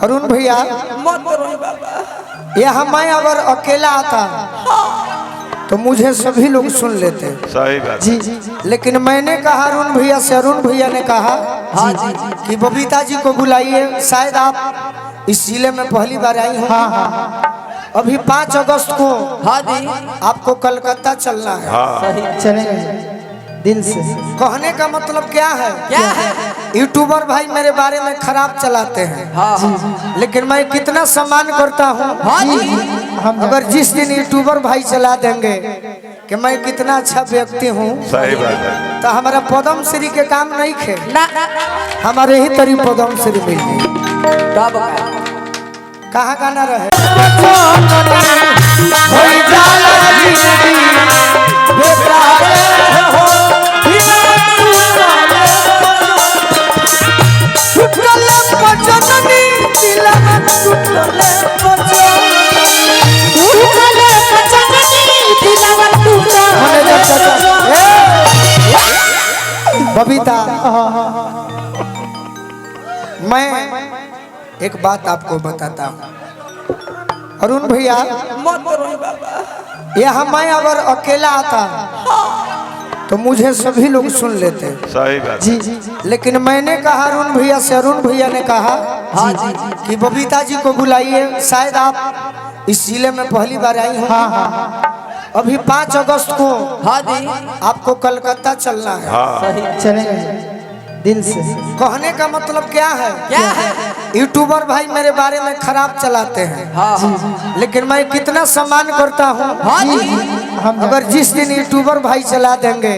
अरुण भैया मत रोई बाबा। यहाँ मैं अगर अकेला आता तो मुझे सभी लोग सुन लेते। सही बात जी लेकिन मैंने कहा अरुण भैया से, अरुण भैया ने कहा हाँ जी जी कि बबीता जी को बुलाइए, शायद आप इस जिले में पहली बार आई हो। अभी 5 अगस्त को हाँ जी आपको कलकत्ता चलना है। हाँ चलेंगे दिल से। कहने का मतलब क्या है? क्या है? यूट्यूबर भाई मेरे बारे में खराब चलाते हैं। हाँ लेकिन मैं कितना सम्मान करता हूँ। हाँ जी अगर जिस दिन यूट्यूबर भाई चला देंगे कि मैं कितना अच्छा व्यक्ति हूँ, सही बात है। तो हमारा पद्म श्री के काम नहीं खे, ना हमारे ही तरी पद्म श्री मिल गई। तब कहाँ गाना रहे? बबीता, मैं एक बात आपको बताता हूँ। अरुण भैया मत रोई बाबा। यहाँ मैं अगर अकेला आता तो मुझे सभी लोग सुन लेते। सही बात जी लेकिन मैंने कहा अरुण भैया से, अरुण भैया ने कहा हाँ जी जी कि बबीता जी को बुलाइए, शायद आप इस जिले में पहली बार आई हो। अभी 5 अगस्त को हाँ जी आपको कलकत्ता चलना है। हाँ चलेंगे दिल से। कहने का मतलब क्या है? क्या है? यूट्यूबर भाई मेरे बारे में खराब चलाते हैं। हाँ लेकिन मैं कितना सम्मान करता हूँ। हाँ जी अगर जिस दिन यूट्यूबर भाई चला देंगे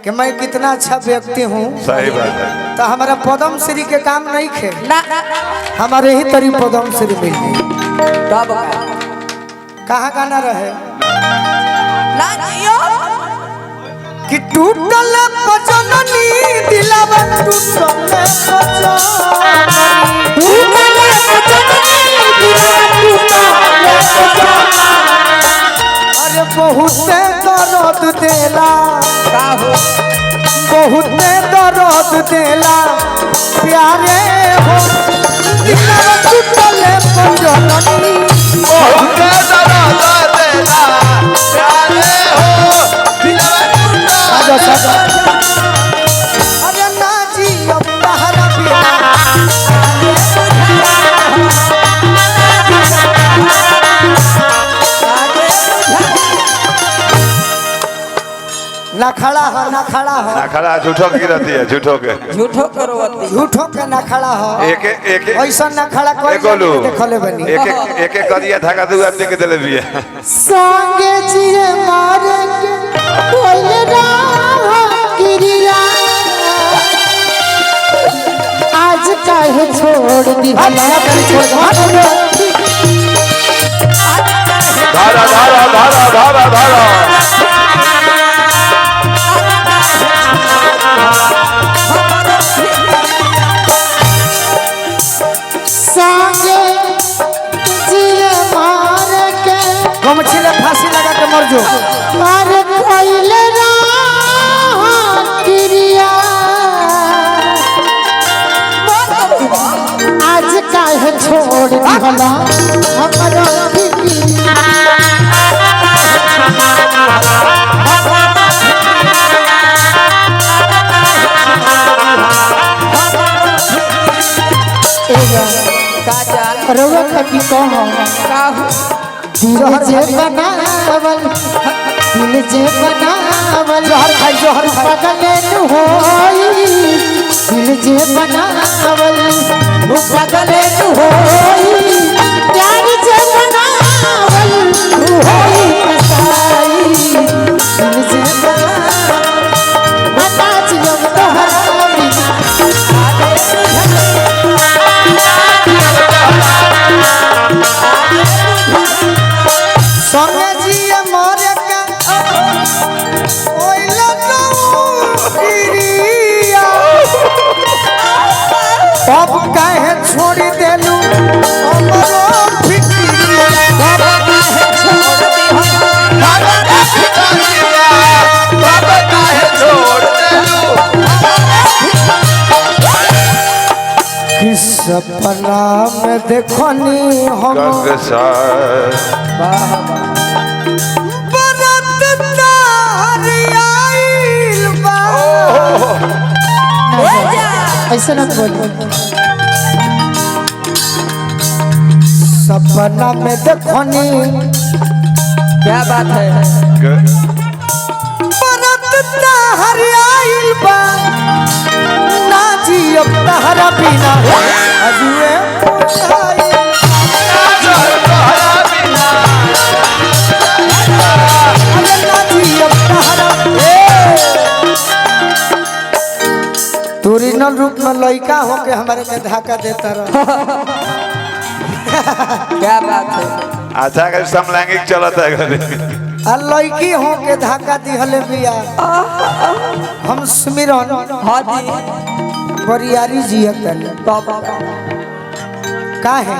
कि मैं कितना अच्छा व्यक्ति हूँ, सही बात है। तो हमारा पद्म श्री के काम नहीं खे, ना हमारे ही तरी पद्म श्री मिल गई। तब कहाँ गाना रहे? ना जियो कि टूटल पजननी दिलवा टूटल अरे बहुत दर्द देला, बहुत दर्द देला प्यारे हो, दिलवा टूटल पजननी बहुत दर्द देला प्यारे हो। अरे ना जी अब तहरा बिना ना खड़ा हो, ना खड़ा हो, ना खड़ा झूठो की रहती है, झूठो के झूठो करवती झूठो के ना खड़ा हो। एक ऐसा ना खड़ा कोई गोलू देखले बनी। एक करिया धागा दू आदमी के दिले भी है। संगे जिए मारे के कोई राह गिरिया, आज काहे छोड़ दी धारा धारा धारा धारा धारा संगे जिए मारे के गमछिले फांसी लगा के मर जो। अरे कोइले राह गिरिया, आज काहे छोड़ दिहला हमरो फिकिरिया। रउआ कभी कहो दिल जे बनावल, दिल जे बनावल पगले नु होई, दिल जे बनावल पगले नु होई, प्यार जे बनावल होई कसाई, दिल जे बनावल बता जियो तोहरा बिना। संगे जिए मरे के ओइला नौकरिया, अब का सपना में देखनी हम गंग सार बरत तार आइल बा। ऐसे न बोल। सपना में देखनी क्या बात है बरत तार आइल बा। ना जियब तहरा बिना अजुए आइल। ओरिजिनल रूप में लड़का होके हमारे के धक्का देता रहा। क्या बात है अच्छा कर समलैंगिक चलता है घरे आ लड़की होके धक्का दिहले बिया। हम सुमिरन हाँ जी बरियारी जियत काहे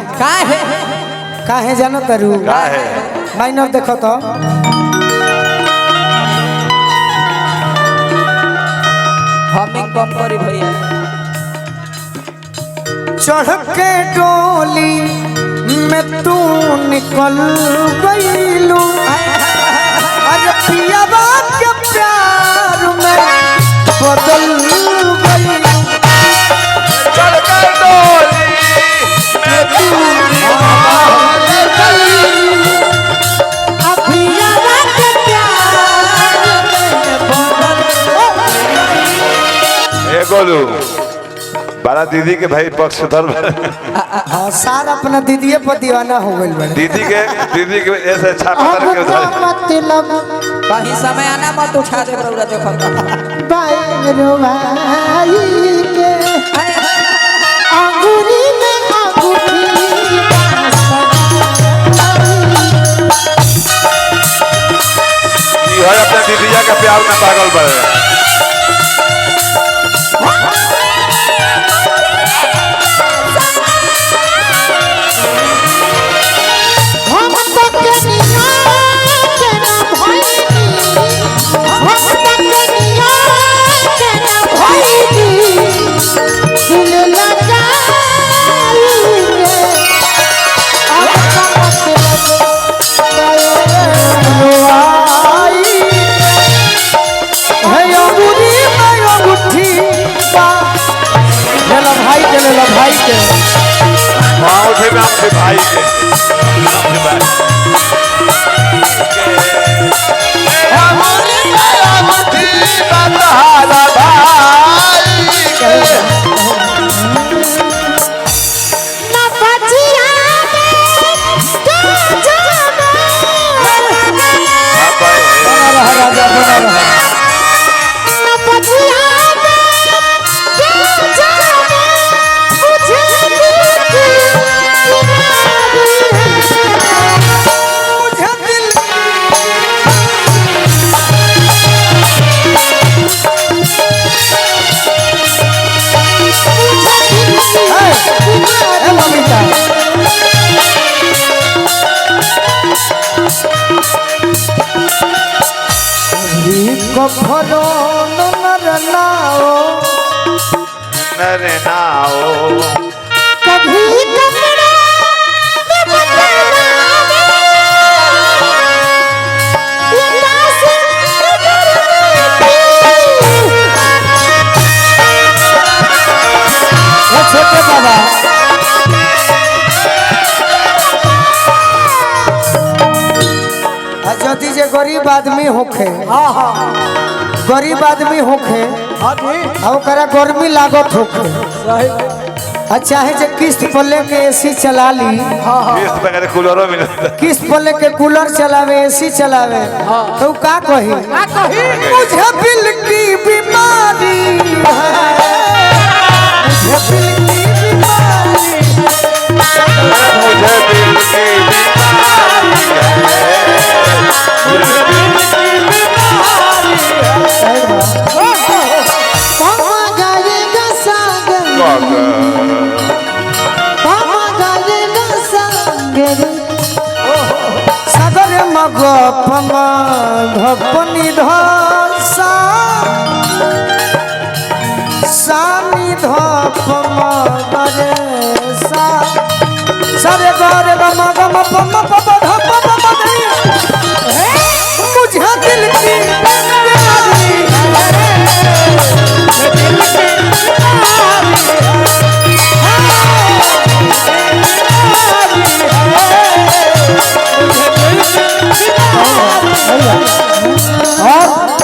काहे जानो करू का है माइनर देखो तो हमिंग बम करी भैया चढ़ के डोली में तू निकल गईलू। अरे पियाबा के प्यार में बदल गईलू। चढ़ कर डोली में तू पियाबा के प्यार में बदल ए गोलू बड़ा दीदी के भाई पक्षधर हाँ सार अपना दीदिये पर दीवाना हो गई बड़े। दीदी के ऐसे छापा करके उधर मतलब कहीं समय आना मत उठा दे रउरा देखो बैरो भाई के अंगूरी में अंगूठी ये है अपने दीदिया का प्यार में पागल बड़े हम तक निया तेरा भाई हम तक निया तेरा भाई दिल लगा भाई के हाँ उठे नाम से भाई के नाम से भाई कफरो नर नाओ नरे नाओ कभी कपड़ा में बदलना बिना से वो छोटे बाबा यदि जे गरीब आदमी होखे गरीब आदमी होखे ओकरा गर्मी लागत होखे चाहे जे किस्त पर लेके एसी चला ली किस्त पे करे कूलरो मिलता किस्त पर लेके कूलर चलावे एसी चलावे तो का कही मुझे दिल की बीमारी है मुझे दिल की बीमारी मुझे दिल की बीमारी पामा गाएगा सागर पामा गाएगा सागर सागर मग पमा धपनी धसा सानी धप मगरे सारे गारे गमा गमा पम पम धम पम मुझे दिल की बीमारी और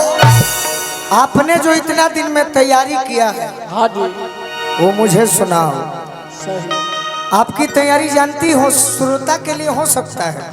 आपने जो इतना दिन में तैयारी किया है हाँ जी वो मुझे सुनाओ। सही आपकी तैयारी जानती हो श्रोता के लिए हो सकता है।